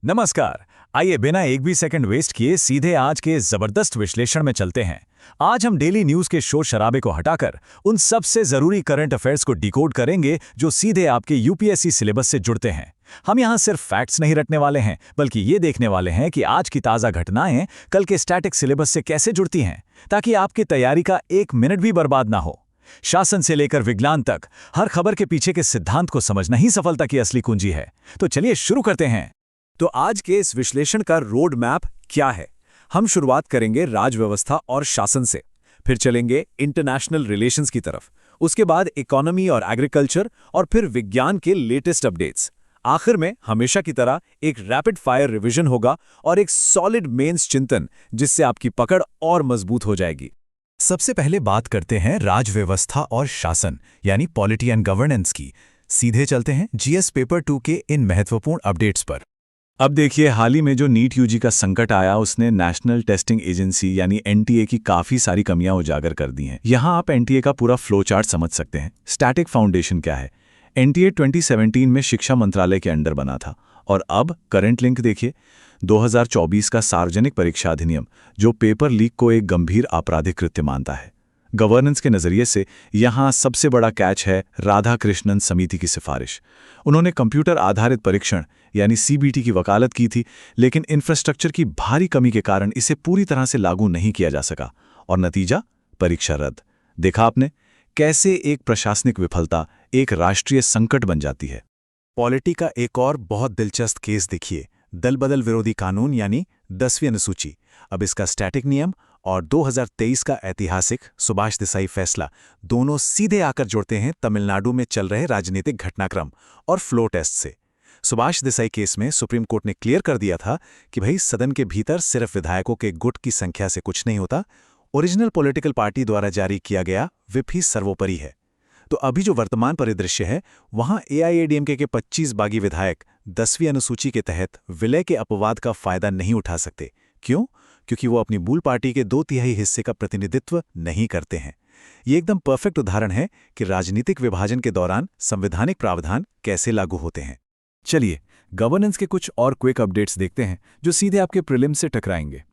नमस्कार। आइए बिना एक भी सेकंड वेस्ट किए सीधे आज के जबरदस्त विश्लेषण में चलते हैं। आज हम डेली न्यूज़ के शोर शराबे को हटाकर उन सबसे जरूरी करंट अफेयर्स को डिकोड करेंगे जो सीधे आपके यूपीएससी सिलेबस से जुड़ते हैं। हम यहाँ सिर्फ फैक्ट्स नहीं रटने वाले हैं, बल्कि ये देखने वाले हैं कि आज की ताज़ा घटनाएं कल के स्टैटिक सिलेबस से कैसे जुड़ती हैं, ताकि आपकी तैयारी का एक मिनट भी बर्बाद ना हो। शासन से लेकर विज्ञान तक हर खबर के पीछे के सिद्धांत को समझना ही सफलता की असली कुंजी है। तो चलिए शुरू करते हैं। तो आज के इस विश्लेषण का रोड मैप क्या है? हम शुरुआत करेंगे राजव्यवस्था और शासन से, फिर चलेंगे इंटरनेशनल रिलेशंस की तरफ, उसके बाद इकोनॉमी और एग्रीकल्चर, और फिर विज्ञान के लेटेस्ट अपडेट्स। आखिर में हमेशा की तरह एक रैपिड फायर रिवीजन होगा और एक सॉलिड मेंस चिंतन, जिससे आपकी पकड़ और मजबूत हो जाएगी। सबसे पहले बात करते हैं राजव्यवस्था और शासन यानी पॉलिटी एंड गवर्नेंस की। सीधे चलते हैं जीएस पेपर 2 के इन महत्वपूर्ण अपडेट्स पर। अब देखिए, हाल ही में जो नीट यूजी का संकट आया उसने नेशनल टेस्टिंग एजेंसी यानी एनटीए की काफ़ी सारी कमियां उजागर कर दी हैं। यहाँ आप एनटीए का पूरा फ्लो चार्ट समझ सकते हैं। स्टैटिक फाउंडेशन क्या है? एनटीए 2017 में शिक्षा मंत्रालय के अंडर बना था, और अब करंट लिंक देखिए, 2024 का सार्वजनिक परीक्षा अधिनियम, जो पेपर लीक को एक गंभीर आपराधिक कृत्य मानता है। गवर्नेंस के नज़रिए से यहाँ सबसे बड़ा कैच है राधाकृष्णन समिति की सिफारिश। उन्होंने कंप्यूटर आधारित परीक्षण यानी सीबीटी की वकालत की थी, लेकिन इंफ्रास्ट्रक्चर की भारी कमी के कारण इसे पूरी तरह से लागू नहीं किया जा सका, और नतीजा परीक्षा रद्द। देखा आपने कैसे एक प्रशासनिक विफलता एक राष्ट्रीय संकट बन जाती है। पॉलिटी का एक और बहुत दिलचस्प केस देखिए, दल बदल विरोधी कानून यानी 10वीं अनुसूची। अब इसका स्टैटिक नियम और 2023 का ऐतिहासिक सुभाष देसाई फैसला दोनों सीधे आकर जुड़ते हैं तमिलनाडु में चल रहे राजनीतिक घटनाक्रम और फ्लो टेस्ट से। सुभाष देसाई केस में सुप्रीम कोर्ट ने क्लियर कर दिया था कि भाई सदन के भीतर सिर्फ विधायकों के गुट की संख्या से कुछ नहीं होता, ओरिजिनल पॉलिटिकल पार्टी द्वारा जारी किया गया व्हिप ही सर्वोपरि है। तो अभी जो वर्तमान परिदृश्य है, वहां एआईएडीएमके के 25 बागी विधायक 10वीं अनुसूची के तहत विलय के अपवाद का फायदा नहीं उठा सकते। क्यों? क्योंकि वो अपनी मूल पार्टी के 2/3 हिस्से का प्रतिनिधित्व नहीं करते हैं। ये एकदम परफेक्ट उदाहरण है कि राजनीतिक विभाजन के दौरान संवैधानिक प्रावधान कैसे लागू होते हैं। चलिए गवर्नेंस के कुछ और क्विक अपडेट्स देखते हैं जो सीधे आपके प्रीलिम्स से टकराएंगे।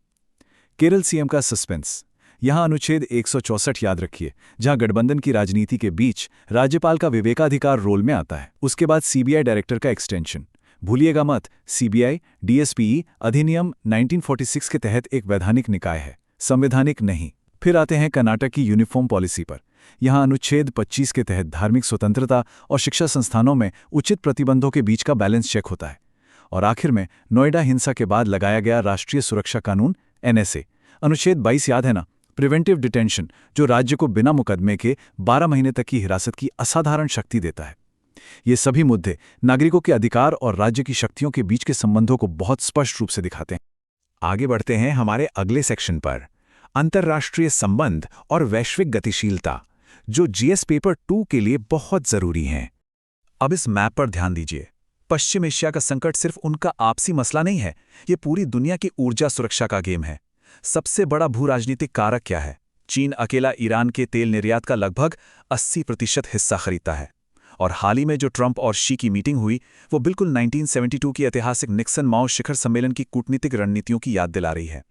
केरल सीएम का सस्पेंस। यहां अनुच्छेद 164 याद रखिए, जहां गठबंधन की राजनीति के बीच राज्यपाल का विवेकाधिकार रोल में आता है। उसके बाद सीबीआई डायरेक्टर का एक्सटेंशन। भूलिएगा मत, सीबीआई डीएसपीई अधिनियम 1946 के तहत एक वैधानिक निकाय है, संवैधानिक नहीं। फिर आते हैं कर्नाटक की यूनिफॉर्म पॉलिसी पर। यहां अनुच्छेद 25 के तहत धार्मिक स्वतंत्रता और शिक्षा संस्थानों में उचित प्रतिबंधों के बीच का बैलेंस चेक होता है। और आखिर में नोएडा हिंसा के बाद लगाया गया राष्ट्रीय सुरक्षा कानून एनएसए, अनुच्छेद 22 याद है ना, प्रिवेंटिव डिटेंशन, जो राज्य को बिना मुकदमे के 12 महीने तक की हिरासत की असाधारण शक्ति देता है। ये सभी मुद्दे नागरिकों के अधिकार और राज्य की शक्तियों के बीच के संबंधों को बहुत स्पष्ट रूप से दिखाते हैं। आगे बढ़ते हैं हमारे अगले सेक्शन पर, अंतर्राष्ट्रीय संबंध और वैश्विक गतिशीलता, जो जीएस पेपर 2 के लिए बहुत जरूरी हैं। अब इस मैप पर ध्यान दीजिए। पश्चिम एशिया का संकट सिर्फ उनका आपसी मसला नहीं है, ये पूरी दुनिया की ऊर्जा सुरक्षा का गेम है। सबसे बड़ा भू राजनीतिक कारक क्या है? चीन अकेला ईरान के तेल निर्यात का लगभग 80% हिस्सा खरीदता है। और हाल ही में जो ट्रंप और शी की मीटिंग हुई, वो बिल्कुल 1972 की ऐतिहासिक निक्सन माओ शिखर सम्मेलन की कूटनीतिक रणनीतियों की याद दिला रही है।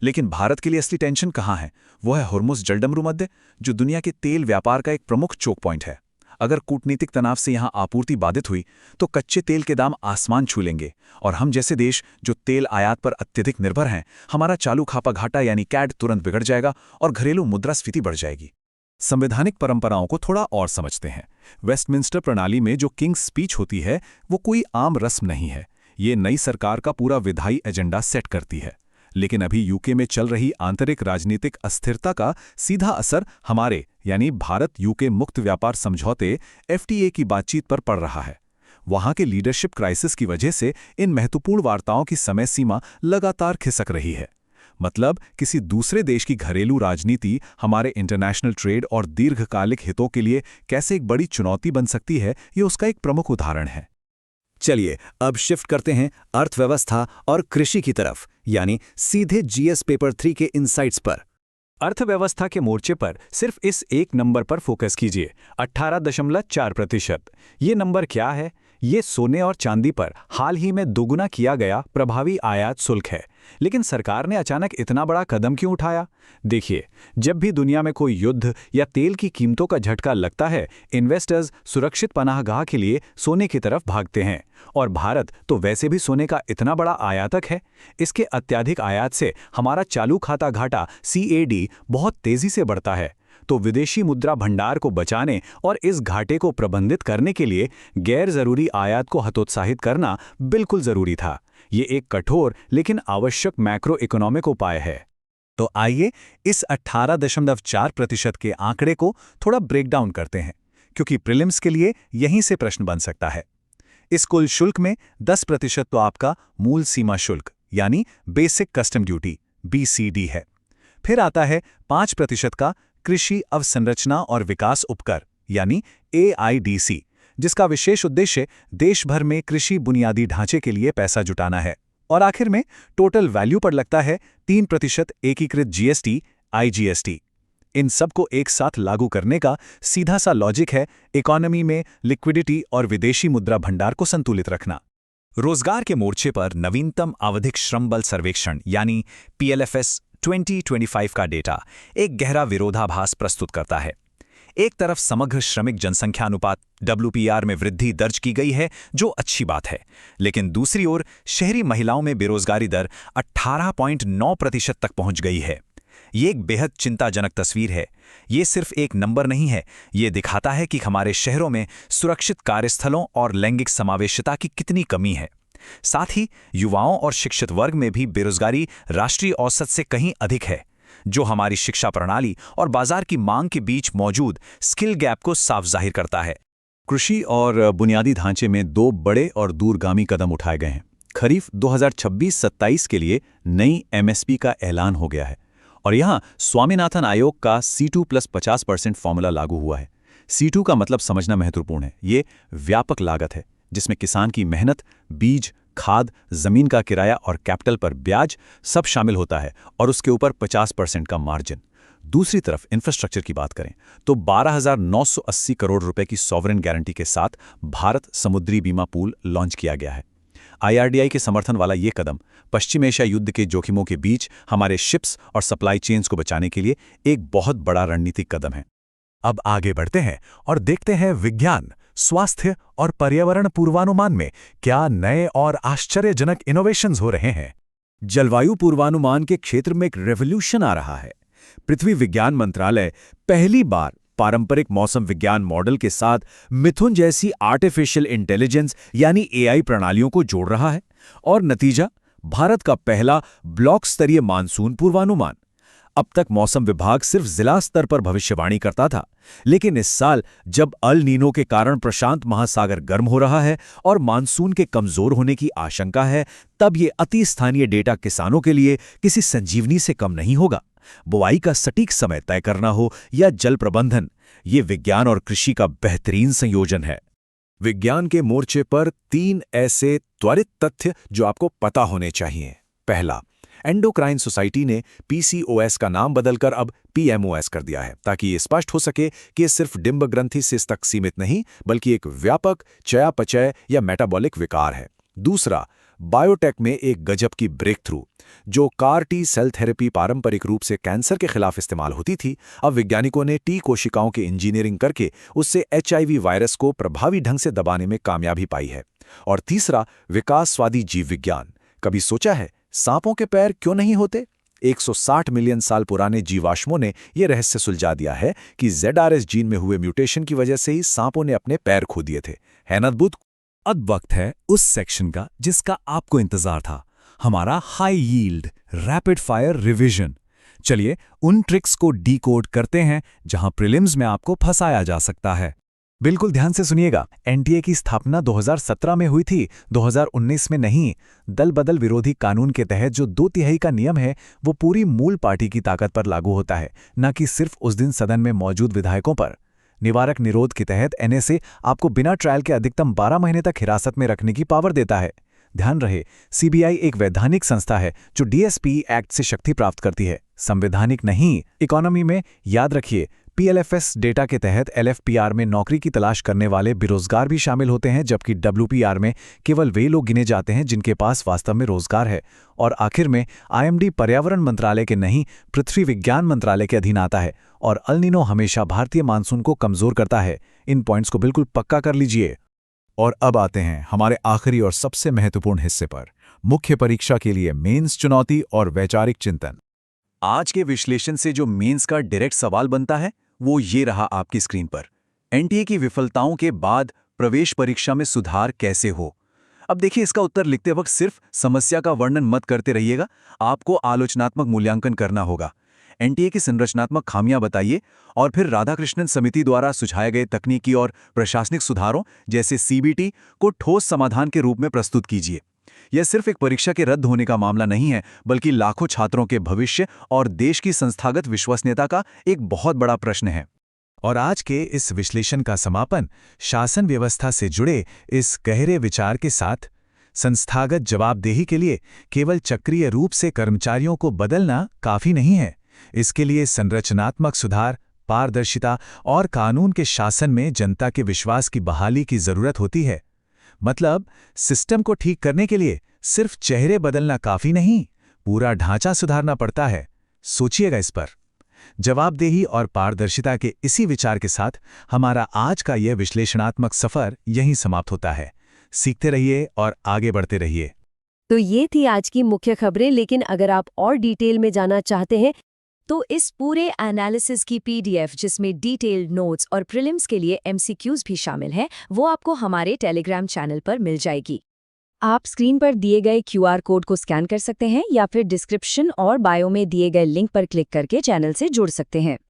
लेकिन भारत के लिए असली टेंशन कहाँ है? वो है हुर्मुज़ जलडमरू मध्य, जो दुनिया के तेल व्यापार का एक प्रमुख चोक पॉइंट है। अगर कूटनीतिक तनाव से यहाँ आपूर्ति बाधित हुई तो कच्चे तेल के दाम आसमान छू लेंगे, और हम जैसे देश जो तेल आयात पर अत्यधिक निर्भर हैं, हमारा चालू खापा घाटा यानी कैड तुरंत बिगड़ जाएगा और घरेलू मुद्रास्फीति बढ़ जाएगी। संवैधानिक परंपराओं को थोड़ा और समझते हैं। वेस्टमिंस्टर प्रणाली में जो किंग्स स्पीच होती है, वो कोई आम रस्म नहीं है। ये नई सरकार का पूरा विधायी एजेंडा सेट करती है। लेकिन अभी यूके में चल रही आंतरिक राजनीतिक अस्थिरता का सीधा असर हमारे यानी भारत यूके मुक्त व्यापार समझौते एफटीए की बातचीत पर पड़ रहा है। वहां के लीडरशिप क्राइसिस की वजह से इन महत्वपूर्ण वार्ताओं की समय सीमा लगातार खिसक रही है। मतलब किसी दूसरे देश की घरेलू राजनीति हमारे इंटरनेशनल ट्रेड और दीर्घकालिक हितों के लिए कैसे एक बड़ी चुनौती बन सकती है, ये उसका एक प्रमुख उदाहरण है। चलिए अब शिफ्ट करते हैं अर्थव्यवस्था और कृषि की तरफ, यानी सीधे जीएस पेपर 3 के इनसाइट्स पर। अर्थव्यवस्था के मोर्चे पर सिर्फ इस एक नंबर पर फोकस कीजिए, 18.4%। ये नंबर क्या है? ये सोने और चांदी पर हाल ही में दोगुना किया गया प्रभावी आयात शुल्क है। लेकिन सरकार ने अचानक इतना बड़ा कदम क्यों उठाया? देखिए, जब भी दुनिया में कोई युद्ध या तेल की कीमतों का झटका लगता है, इन्वेस्टर्स सुरक्षित पनाहगाह के लिए सोने की तरफ भागते हैं। और भारत तो वैसे भी सोने का इतना बड़ा आयातक है। इसके अत्यधिक आयात से हमारा चालू खाता घाटा CAD बहुत तेजी से बढ़ता है। तो विदेशी मुद्रा भंडार को बचाने और इस घाटे को प्रबंधित करने के लिए गैर जरूरी आयात को हतोत्साहित करना बिल्कुल जरूरी था। ये एक कठोर लेकिन आवश्यक मैक्रो इकोनॉमिक उपाय है। तो आइए इस 18.4% के आंकड़े को थोड़ा ब्रेकडाउन करते हैं, क्योंकि प्रीलिम्स के लिए यहीं से प्रश्न बन सकता है। इस कुल शुल्क में 10% तो आपका मूल सीमा शुल्क यानी बेसिक कस्टम ड्यूटी BCD है। फिर आता है 5% का कृषि अवसंरचना और विकास उपकर यानी AIDC, जिसका विशेष उद्देश्य देश भर में कृषि बुनियादी ढांचे के लिए पैसा जुटाना है। और आखिर में टोटल वैल्यू पर लगता है 3% एकीकृत GST IGST। इन सब को एक साथ लागू करने का सीधा सा लॉजिक है इकोनॉमी में लिक्विडिटी और विदेशी मुद्रा भंडार को संतुलित रखना। रोजगार के मोर्चे पर नवीनतम आवधिक श्रम बल सर्वेक्षण यानी PLFS 2025 का डेटा एक गहरा विरोधाभास प्रस्तुत करता है। एक तरफ समग्र श्रमिक जनसंख्या अनुपात WPR में वृद्धि दर्ज की गई है, जो अच्छी बात है, लेकिन दूसरी ओर शहरी महिलाओं में बेरोजगारी दर 18.9% तक पहुंच गई है। ये एक बेहद चिंताजनक तस्वीर है। ये सिर्फ एक नंबर नहीं है, ये दिखाता है कि हमारे शहरों में सुरक्षित कार्यस्थलों और लैंगिक समावेशिता की कितनी कमी है। साथ ही युवाओं और शिक्षित वर्ग में भी बेरोजगारी राष्ट्रीय औसत से कहीं अधिक है, जो हमारी शिक्षा प्रणाली और बाजार की मांग के बीच मौजूद स्किल गैप को साफ जाहिर करता है। कृषि और बुनियादी ढांचे में 2 बड़े और दूरगामी कदम उठाए गए हैं। खरीफ 2026-27 के लिए नई MSP का ऐलान हो गया है और यहाँ स्वामीनाथन आयोग का C2 + 50% फॉर्मूला लागू हुआ है। C2 का मतलब समझना महत्वपूर्ण है। ये व्यापक लागत है जिसमें किसान की मेहनत, बीज, खाद, जमीन का किराया और कैपिटल पर ब्याज सब शामिल होता है और उसके ऊपर 50% का मार्जिन। दूसरी तरफ इंफ्रास्ट्रक्चर की बात करें तो 12,980 करोड़ रुपए की सॉवरेन गारंटी के साथ भारत समुद्री बीमा पूल लॉन्च किया गया है। IRDI के समर्थन वाला ये कदम पश्चिम एशिया युद्ध के जोखिमों के बीच हमारे शिप्स और सप्लाई चेन्स को बचाने के लिए एक बहुत बड़ा रणनीतिक कदम है। अब आगे बढ़ते हैं और देखते हैं विज्ञान, स्वास्थ्य और पर्यावरण पूर्वानुमान में क्या नए और आश्चर्यजनक इनोवेशंस हो रहे हैं। जलवायु पूर्वानुमान के क्षेत्र में एक रेवोल्यूशन आ रहा है। पृथ्वी विज्ञान मंत्रालय पहली बार पारंपरिक मौसम विज्ञान मॉडल के साथ मिथुन जैसी आर्टिफिशियल इंटेलिजेंस यानी AI प्रणालियों को जोड़ रहा है और नतीजा भारत का पहला ब्लॉक स्तरीय मानसून पूर्वानुमान। अब तक मौसम विभाग सिर्फ जिला स्तर पर भविष्यवाणी करता था, लेकिन इस साल जब अल नीनो के कारण प्रशांत महासागर गर्म हो रहा है और मानसून के कमजोर होने की आशंका है, तब ये अति स्थानीय डेटा किसानों के लिए किसी संजीवनी से कम नहीं होगा। बुआई का सटीक समय तय करना हो या जल प्रबंधन, ये विज्ञान और कृषि का बेहतरीन संयोजन है। विज्ञान के मोर्चे पर 3 ऐसे त्वरित तथ्य जो आपको पता होने चाहिए। पहला, एंडोक्राइन सोसाइटी ने PCOS का नाम बदलकर अब PMOS कर दिया है, ताकि ये स्पष्ट हो सके कि ये सिर्फ डिंब ग्रंथि सिस तक सीमित नहीं, बल्कि एक व्यापक चयापचय या मेटाबॉलिक विकार है। दूसरा, बायोटेक में एक गजब की ब्रेक थ्रू, जो CAR-T सेल थेरेपी पारंपरिक रूप से कैंसर के खिलाफ इस्तेमाल होती थी, अब वैज्ञानिकों ने T कोशिकाओं की इंजीनियरिंग करके उससे HIV वायरस को प्रभावी ढंग से दबाने में कामयाबी पाई है। और तीसरा, विकासवादी जीव विज्ञान। कभी सोचा है सांपों के पैर क्यों नहीं होते? 160 मिलियन साल पुराने जीवाश्मों ने यह रहस्य सुलझा दिया है कि ZRS जीन में हुए म्यूटेशन की वजह से ही सांपों ने अपने पैर खो दिए थे। है ना अद्भुत? अब वक्त है उस सेक्शन का जिसका आपको इंतजार था, हमारा high yield rapid fire revision. चलिए उन ट्रिक्स को डीकोड करते हैं जहां प्रीलिम्स में आपको फंसाया जा सकता है। बिल्कुल ध्यान से सुनिएगा। NTA की स्थापना 2017 में हुई थी, 2019 में नहीं। दल बदल विरोधी कानून के तहत जो 2/3 का नियम है वो पूरी मूल पार्टी की ताकत पर लागू होता है, न कि सिर्फ उस दिन सदन में मौजूद विधायकों पर। निवारक निरोध के तहत NSA आपको बिना ट्रायल के अधिकतम 12 महीने तक हिरासत में रखने की पावर देता है। ध्यान रहे, CBI एक वैधानिक संस्था है जो DSP एक्ट से शक्ति प्राप्त करती है, संवैधानिक नहीं। इकोनॉमी में याद रखिए, PLFS डेटा के तहत LFPR में नौकरी की तलाश करने वाले बेरोजगार भी शामिल होते हैं, जबकि WPR में केवल वे लोग गिने जाते हैं जिनके पास वास्तव में रोजगार है। और आखिर में IMD पर्यावरण मंत्रालय के नहीं, पृथ्वी विज्ञान मंत्रालय के अधीन आता है, और अल नीनो हमेशा भारतीय मानसून को कमजोर करता है। इन पॉइंट्स को बिल्कुल पक्का कर लीजिए। और अब आते हैं हमारे आखिरी और सबसे महत्वपूर्ण हिस्से पर, मुख्य परीक्षा के लिए मेंस चुनौती और वैचारिक चिंतन। आज के विश्लेषण से जो मेंस का डायरेक्ट सवाल बनता है वो ये रहा आपकी स्क्रीन पर। NTA की विफलताओं के बाद प्रवेश परीक्षा में सुधार कैसे हो? अब देखिए, इसका उत्तर लिखते वक्त सिर्फ समस्या का वर्णन मत करते रहिएगा, आपको आलोचनात्मक मूल्यांकन करना होगा। NTA की संरचनात्मक खामियां बताइए और फिर राधाकृष्णन समिति द्वारा सुझाए गए तकनीकी और प्रशासनिक सुधारों जैसे CBT को ठोस समाधान के रूप में प्रस्तुत कीजिए। यह सिर्फ एक परीक्षा के रद्द होने का मामला नहीं है, बल्कि लाखों छात्रों के भविष्य और देश की संस्थागत विश्वसनीयता का एक बहुत बड़ा प्रश्न है। और आज के इस विश्लेषण का समापन शासन व्यवस्था से जुड़े इस गहरे विचार के साथ। संस्थागत जवाबदेही के लिए केवल चक्रीय रूप से कर्मचारियों को बदलना काफी नहीं है। इसके लिए संरचनात्मक सुधार, पारदर्शिता और कानून के शासन में जनता के विश्वास की बहाली की जरूरत होती है। मतलब, सिस्टम को ठीक करने के लिए सिर्फ चेहरे बदलना काफी नहीं, पूरा ढांचा सुधारना पड़ता है। सोचिएगा इस पर। जवाबदेही और पारदर्शिता के इसी विचार के साथ हमारा आज का यह विश्लेषणात्मक सफर यहीं समाप्त होता है। सीखते रहिए और आगे बढ़ते रहिए। तो ये थी आज की मुख्य खबरें, लेकिन अगर आप और डिटेल में जाना चाहते हैं तो इस पूरे एनालिसिस की PDF, जिसमें डिटेल्ड नोट्स और प्रीलिम्स के लिए MCQs भी शामिल हैं, वो आपको हमारे टेलीग्राम चैनल पर मिल जाएगी। आप स्क्रीन पर दिए गए QR कोड को स्कैन कर सकते हैं या फिर डिस्क्रिप्शन और बायो में दिए गए लिंक पर क्लिक करके चैनल से जुड़ सकते हैं।